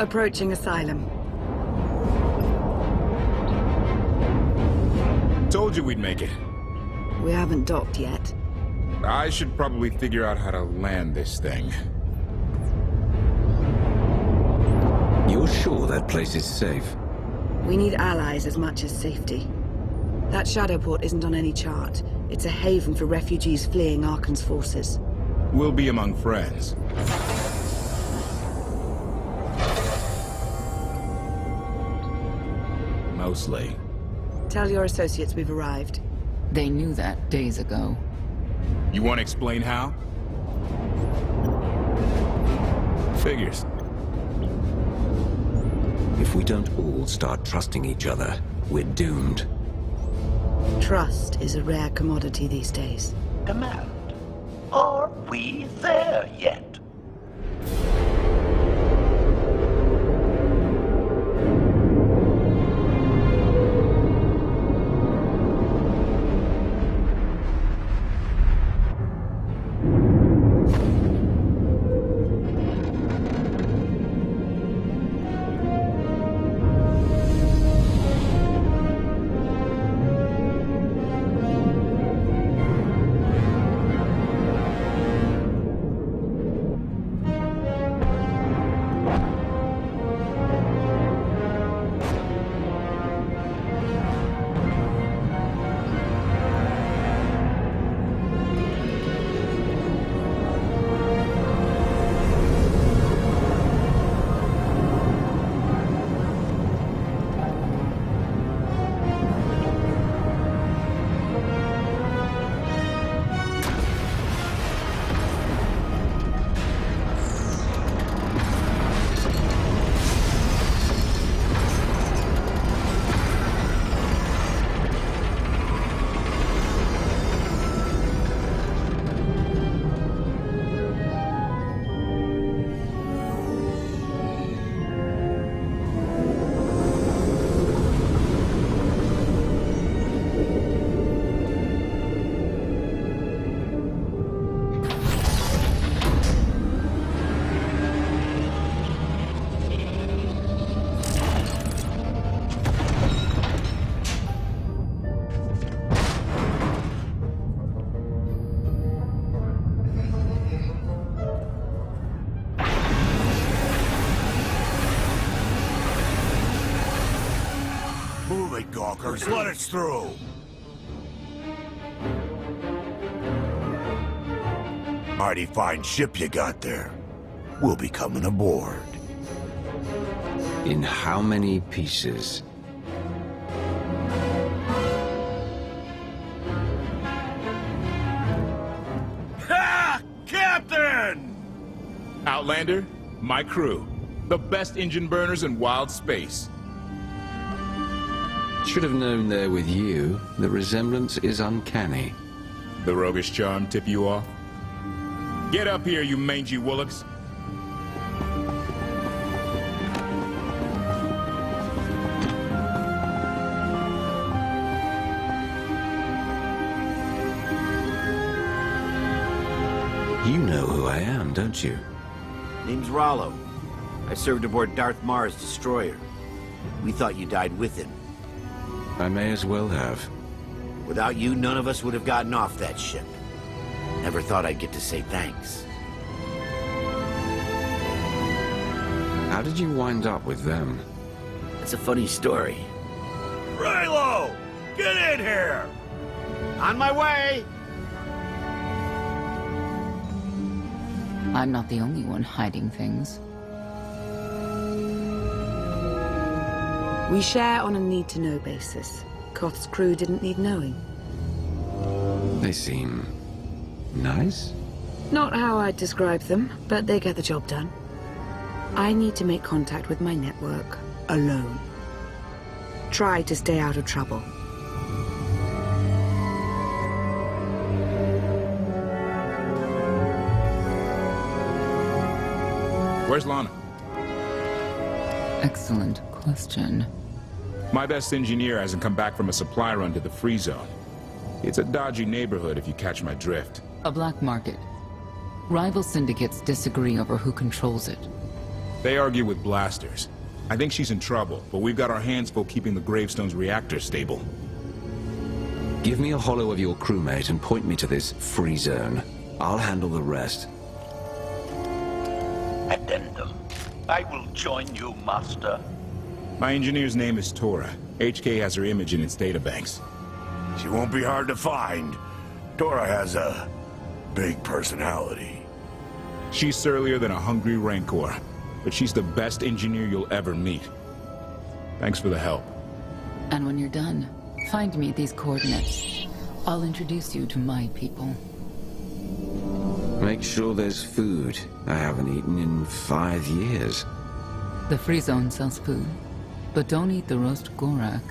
Approaching Asylum. Told you we'd make it. We haven't docked yet. I should probably figure out how to land this thing. You're sure that place is safe? We need allies as much as safety. That Shadowport isn't on any chart. It's a haven for refugees fleeing Arkan's forces. We'll be among friends. Mostly. Tell your associates we've arrived. They knew that days ago. You want to explain how? Figures. If we don't all start trusting each other, we're doomed. Trust is a rare commodity these days. Command. Are we there yet? Gawkers, let us through! Mighty fine ship you got there. We'll be coming aboard. In how many pieces? Ha! Captain! Outlander, my crew. The best engine burners in wild space. Should have known there with you. The resemblance is uncanny. The roguish charm tip you off? Get up here, you mangy woolocks. You know who I am, don't you? Name's Rollo. I served aboard Darth Marr's destroyer. We thought you died with him. I may as well have. Without you, none of us would have gotten off that ship. Never thought I'd get to say thanks. How did you wind up with them? It's a funny story. Raylo! Get in here! On my way! I'm not the only one hiding things. We share on a need-to-know basis. Koth's crew didn't need knowing. They seem nice? Not how I'd describe them, but they get the job done. I need to make contact with my network, alone. Try to stay out of trouble. Where's Lana? Excellent question. My best engineer hasn't come back from a supply run to the free zone. It's a dodgy neighborhood if you catch my drift. A black market. Rival syndicates disagree over who controls it. They argue with blasters. I think she's in trouble, but we've got our hands full keeping the Gravestone's reactor stable. Give me a holo of your crewmate and point me to this free zone. I'll handle the rest. Addendum. I will join you, Master. My engineer's name is Tora. HK has her image in its databanks. She won't be hard to find. Tora has a big personality. She's surlier than a hungry rancor, but she's the best engineer you'll ever meet. Thanks for the help. And when you're done, find me at these coordinates. I'll introduce you to my people. Make sure there's food. I haven't eaten in 5 years. The free zone sells food, but don't eat the roast gorak.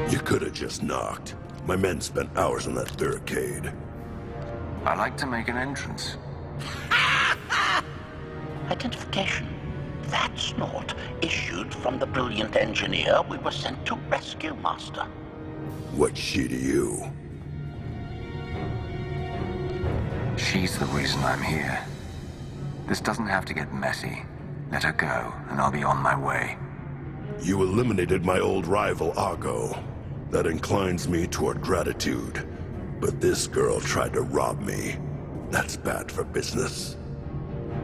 You could have just knocked. My men spent hours on that barricade. I like to make an entrance. Identification. That's not issued from the brilliant engineer we were sent to rescue, Master. What's she to you? She's the reason I'm here. This doesn't have to get messy. Let her go, and I'll be on my way. You eliminated my old rival, Argo. That inclines me toward gratitude. But this girl tried to rob me. That's bad for business.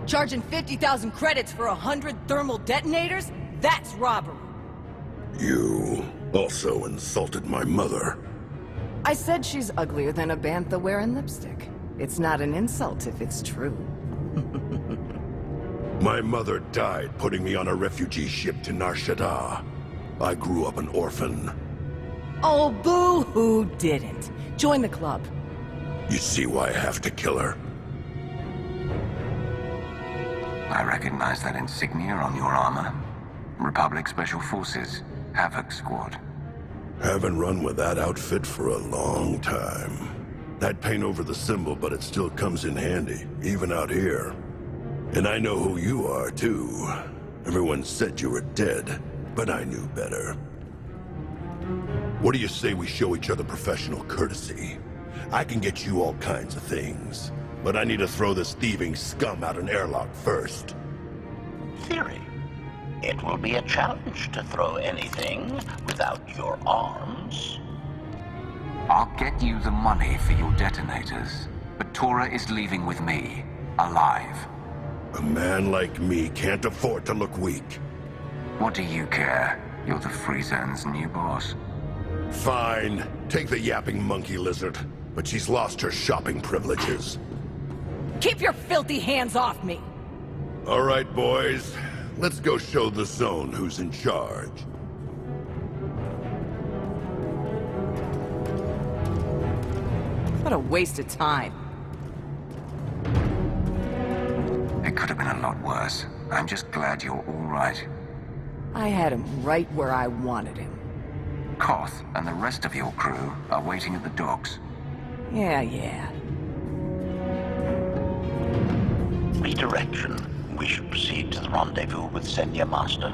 Charging 50,000 credits for 100 thermal detonators? That's robbery. You also insulted my mother. I said she's uglier than a bantha wearing lipstick. It's not an insult if it's true. My mother died putting me on a refugee ship to Nar Shaddaa. I grew up an orphan. Oh, boo-hoo didn't. Join the club. You see why I have to kill her? I recognize that insignia on your armor. Republic Special Forces, Havoc Squad. Haven't run with that outfit for a long time. I'd paint over the symbol, but it still comes in handy, even out here. And I know who you are, too. Everyone said you were dead, but I knew better. What do you say we show each other professional courtesy? I can get you all kinds of things, but I need to throw this thieving scum out an airlock first. Theory. It will be a challenge to throw anything without your arms. I'll get you the money for your detonators, but Tora is leaving with me, alive. A man like me can't afford to look weak. What do you care? You're the Free Zone's new boss. Fine. Take the yapping monkey lizard, but she's lost her shopping privileges. Keep your filthy hands off me! All right, boys. Let's go show the zone who's in charge. What a waste of time. It could have been a lot worse. I'm just glad you're all right. I had him right where I wanted him. Koth and the rest of your crew are waiting at the docks. Yeah. Redirection. We should proceed to the rendezvous with Senya, Master.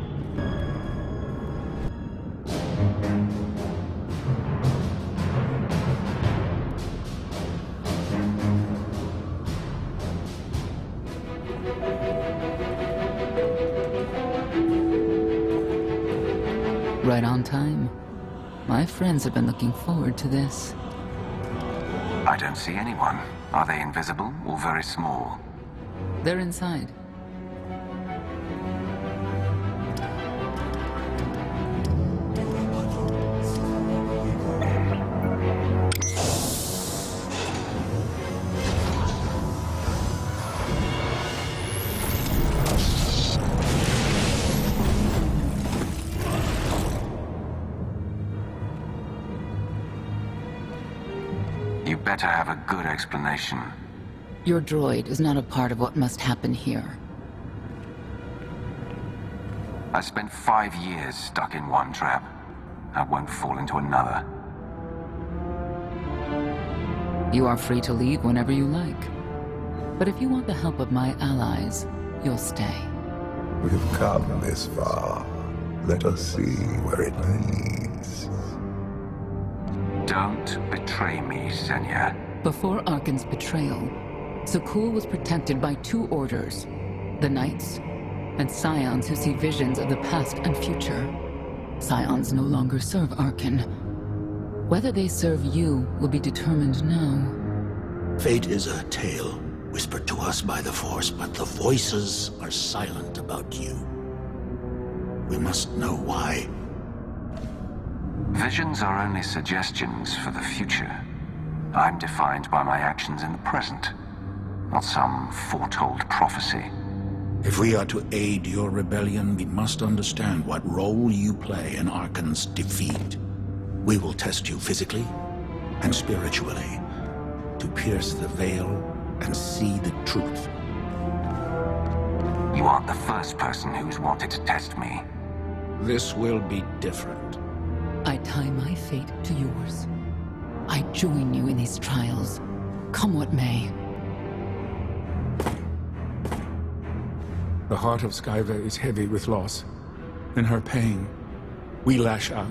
Right on time. My friends have been looking forward to this. I don't see anyone. Are they invisible or very small? They're inside. You better have a good explanation. Your droid is not a part of what must happen here. I spent 5 years stuck in one trap. I won't fall into another. You are free to leave whenever you like. But if you want the help of my allies, you'll stay. We've come this far. Let us see where it leads. Don't betray me, Senya. Before Arkan's betrayal, Zakuul was protected by 2 orders. The Knights, and Scions who see visions of the past and future. Scions no longer serve Arkan. Whether they serve you will be determined now. Fate is a tale whispered to us by the Force, but the voices are silent about you. We must know why. Visions are only suggestions for the future. I'm defined by my actions in the present, not some foretold prophecy. If we are to aid your rebellion, we must understand what role you play in Arkan's defeat. We will test you physically and spiritually to pierce the veil and see the truth. You aren't the first person who's wanted to test me. This will be different. I tie my fate to yours. I join you in these trials, come what may. The heart of Skyver is heavy with loss. In her pain, we lash out.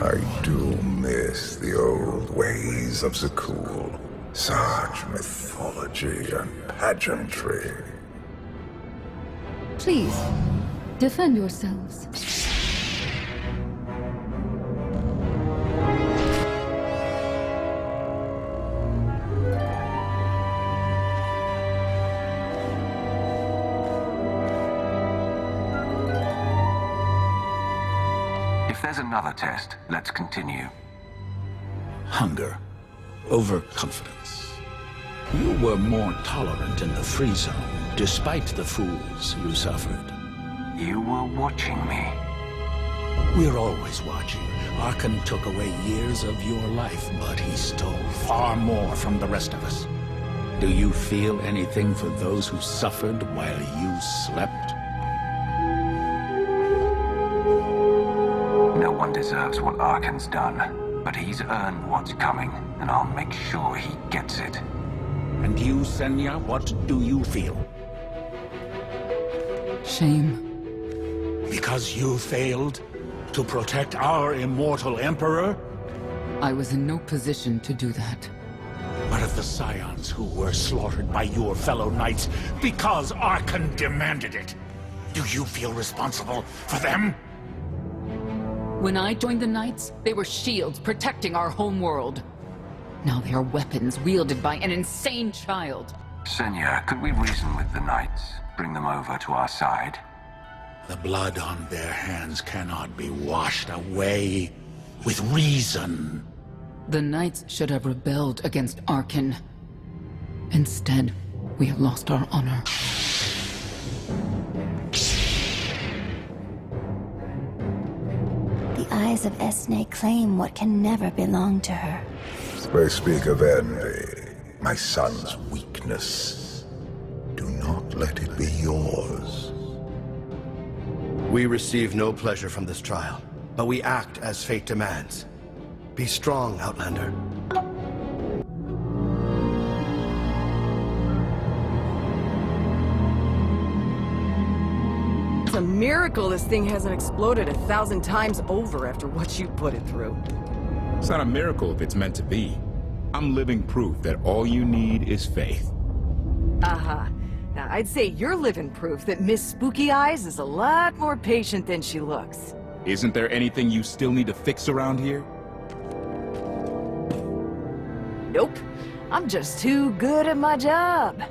I do miss the old ways of Zakuul. Such mythology and pageantry. Please, defend yourselves. If there's another test, let's continue. Hunger. Overconfidence. You were more tolerant in the free zone, despite the fools you suffered. You were watching me. We're always watching. Arkan took away years of your life, but he stole far more from the rest of us. Do you feel anything for those who suffered while you slept? No one deserves what Arkan's done, but he's earned what's coming, and I'll make sure he gets it. And you, Senya, what do you feel? Shame. Because you failed to protect our immortal Emperor? I was in no position to do that. What of the Scions who were slaughtered by your fellow Knights because Arkan demanded it? Do you feel responsible for them? When I joined the Knights, they were shields protecting our home world. Now they are weapons wielded by an insane child. Senya, could we reason with the Knights? Bring them over to our side? The blood on their hands cannot be washed away with reason. The Knights should have rebelled against Arkan. Instead, we have lost our honor. The eyes of Esne claim what can never belong to her. They speak of envy, my son's weakness. Do not let it be yours. We receive no pleasure from this trial, but we act as fate demands. Be strong, Outlander. It's a miracle this thing hasn't exploded 1,000 times over after what you put it through. It's not a miracle if it's meant to be. I'm living proof that all you need is faith. Aha. Now, I'd say you're living proof that Miss Spooky Eyes is a lot more patient than she looks. Isn't there anything you still need to fix around here? Nope. I'm just too good at my job.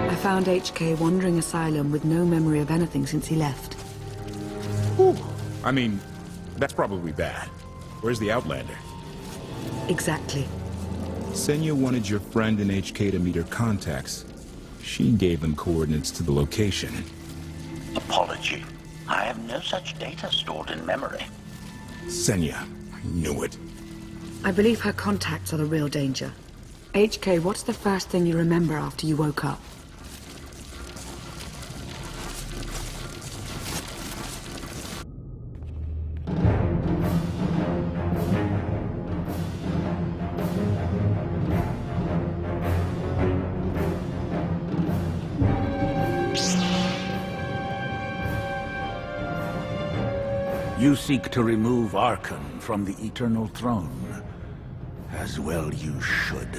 I found HK wandering Asylum with no memory of anything since he left. Whew. I mean, that's probably bad. Where's the Outlander? Exactly. Senya wanted your friend in HK to meet her contacts. She gave them coordinates to the location. Apology. I have no such data stored in memory. Senya, I knew it. I believe her contacts are the real danger. HK, what's the first thing you remember after you woke up? You seek to remove Archon from the Eternal Throne. As well you should.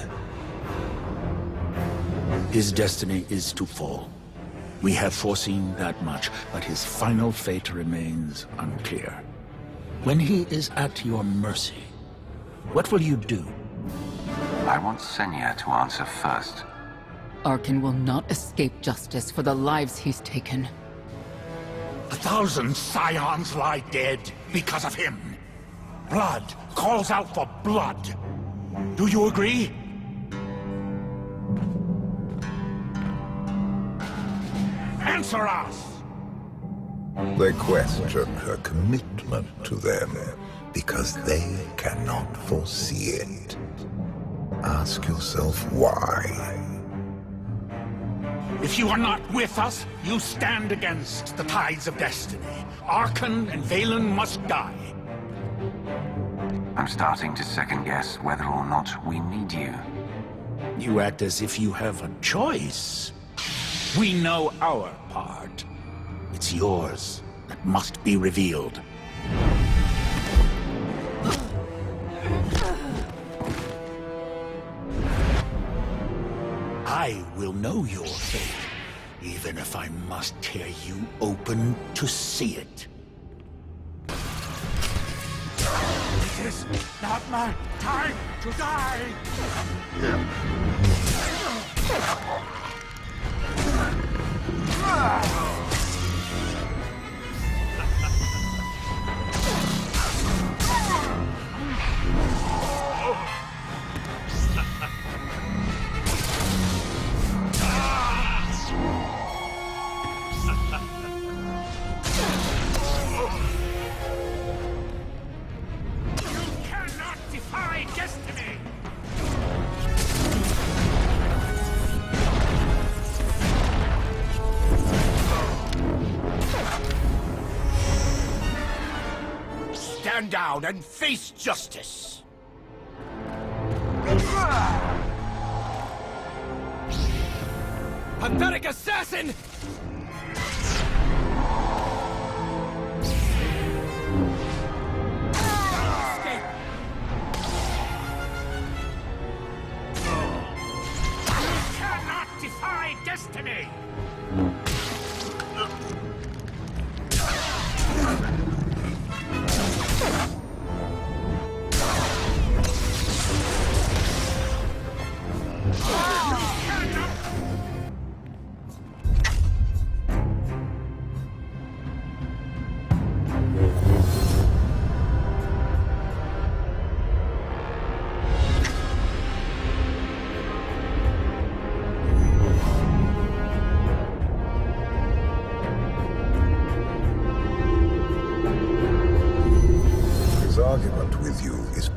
His destiny is to fall. We have foreseen that much, but his final fate remains unclear. When he is at your mercy, what will you do? I want Senya to answer first. Archon will not escape justice for the lives he's taken. 1,000 scions lie dead because of him. Blood calls out for blood. Do you agree? Answer us! They question her commitment to them because they cannot foresee it. Ask yourself why. If you are not with us, you stand against the tides of destiny. Archon and Valen must die. I'm starting to second-guess whether or not we need you. You act as if you have a choice. We know our part. It's yours that must be revealed. I will know your fate, even if I must tear you open to see it. It is not my time to die! Stand down and face justice! Pathetic assassin! You cannot defy destiny!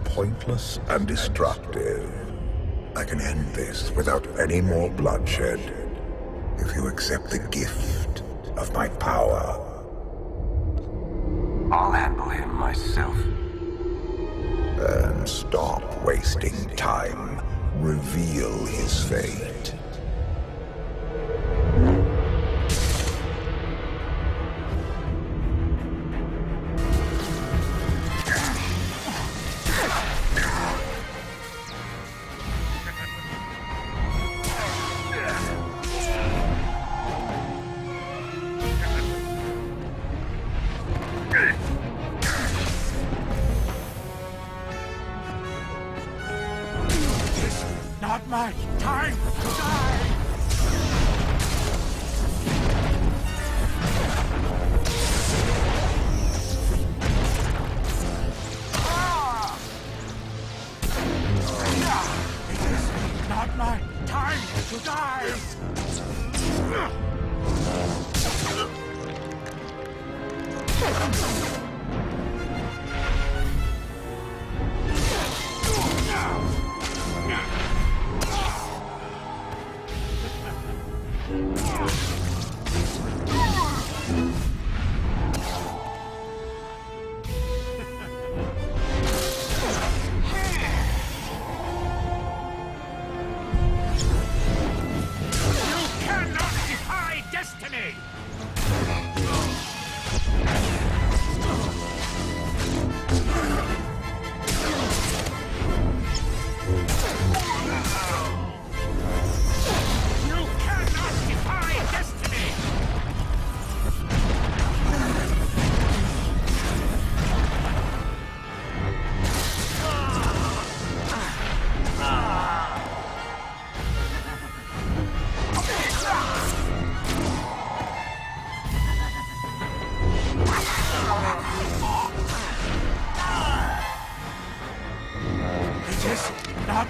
Pointless and destructive. I can end this without any more bloodshed if you accept the gift of my power. I'll handle him myself. And stop wasting time. Reveal his fate. Not my time to die! It is not my time to die!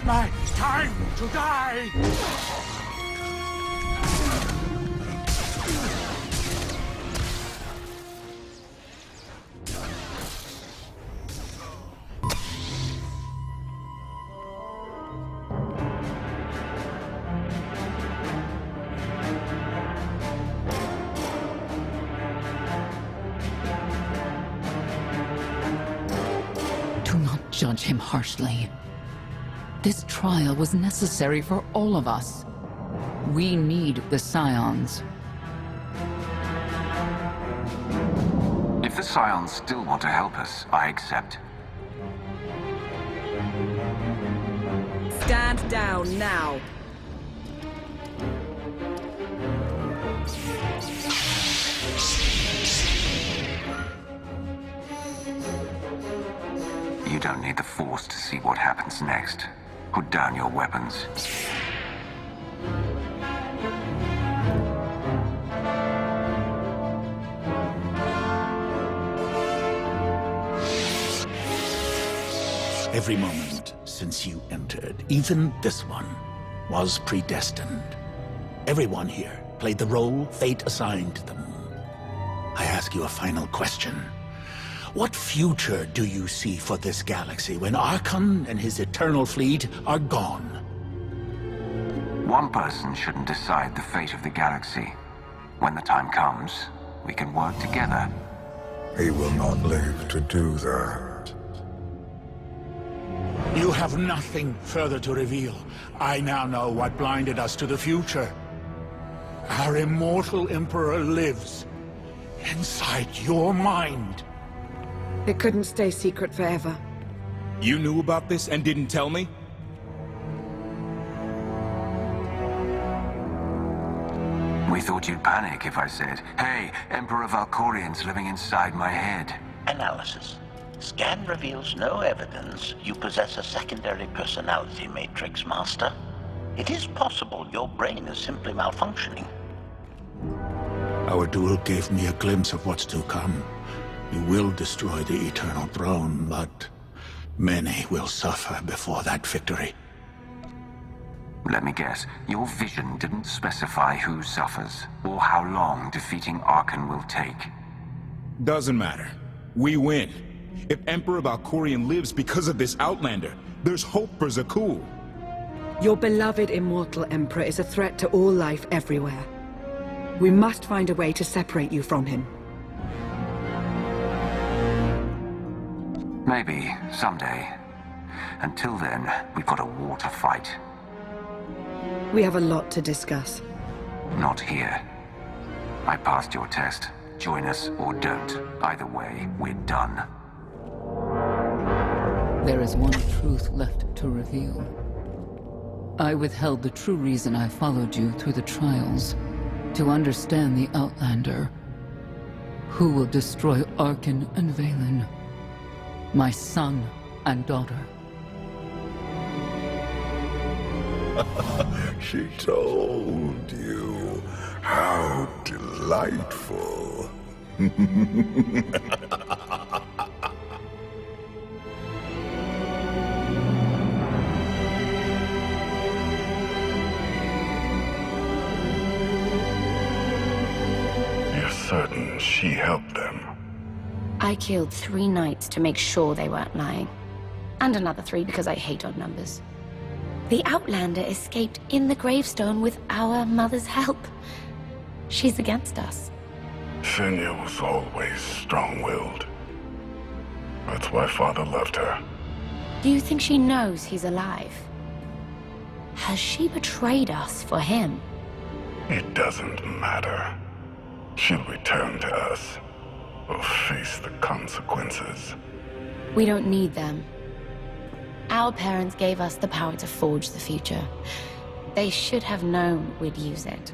My time to die! Do not judge him harshly. This trial was necessary for all of us. We need the Scions. If the Scions still want to help us, I accept. Stand down now. You don't need the Force to see what happens next. Put down your weapons. Every moment since you entered, even this one, was predestined. Everyone here played the role fate assigned them. I ask you a final question. What future do you see for this galaxy when Archon and his eternal fleet are gone? One person shouldn't decide the fate of the galaxy. When the time comes, we can work together. He will not live to do that. You have nothing further to reveal. I now know what blinded us to the future. Our immortal Emperor lives inside your mind. It couldn't stay secret forever. You knew about this and didn't tell me? We thought you'd panic if I said, "Hey, Emperor Valkorian's living inside my head." Analysis. Scan reveals no evidence you possess a secondary personality matrix, Master. It is possible your brain is simply malfunctioning. Our duel gave me a glimpse of what's to come. You will destroy the Eternal Throne, but many will suffer before that victory. Let me guess, your vision didn't specify who suffers, or how long defeating Archon will take. Doesn't matter. We win. If Emperor Valkorian lives because of this Outlander, there's hope for Zakuul. Your beloved immortal Emperor is a threat to all life everywhere. We must find a way to separate you from him. Maybe, someday. Until then, we've got a war to fight. We have a lot to discuss. Not here. I passed your test. Join us or don't. Either way, we're done. There is one truth left to reveal. I withheld the true reason I followed you through the trials. To understand the Outlander. Who will destroy Archon and Valen. My son and daughter. She told you. How delightful. You're certain she helped them? I killed 3 knights to make sure they weren't lying. And another 3 because I hate odd numbers. The Outlander escaped in the Gravestone with our mother's help. She's against us. Senya was always strong-willed. That's why Father loved her. Do you think she knows he's alive? Has she betrayed us for him? It doesn't matter. She'll return to us. Or face the consequences. We don't need them. Our parents gave us the power to forge the future. They should have known we'd use it.